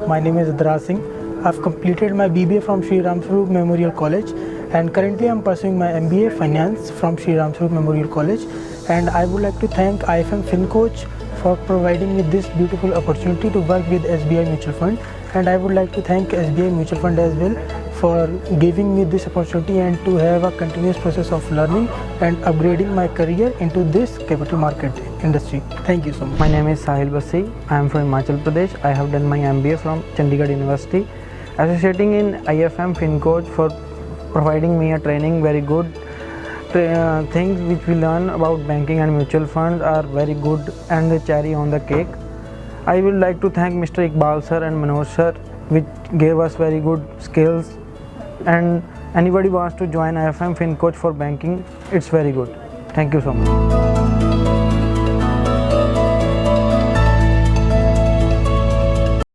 My name is Adra Singh. I've completed my BBA from Sri Ram Swaroop Memorial College, and currently I'm pursuing my MBA Finance from Sri Ram Swaroop Memorial College. And I would like to thank IFM FinCoach for providing me this beautiful opportunity to work with SBI Mutual Fund. And I would like to thank SBI Mutual Fund as well for giving me this opportunity and to have a continuous process of learning and upgrading my career into this capital market industry. Thank you so much. My name is Sahil Bassi. I am from Himachal Pradesh. I have done my MBA from Chandigarh University. Associating in IFM FinCoach for providing me a training, very good things which we learn about banking and mutual funds are very good and the cherry on the cake. I would like to thank Mr. Iqbal sir and Manoj sir which gave us very good skills, and anybody wants to join IFM FinCoach for banking, it's very good. Thank you so much.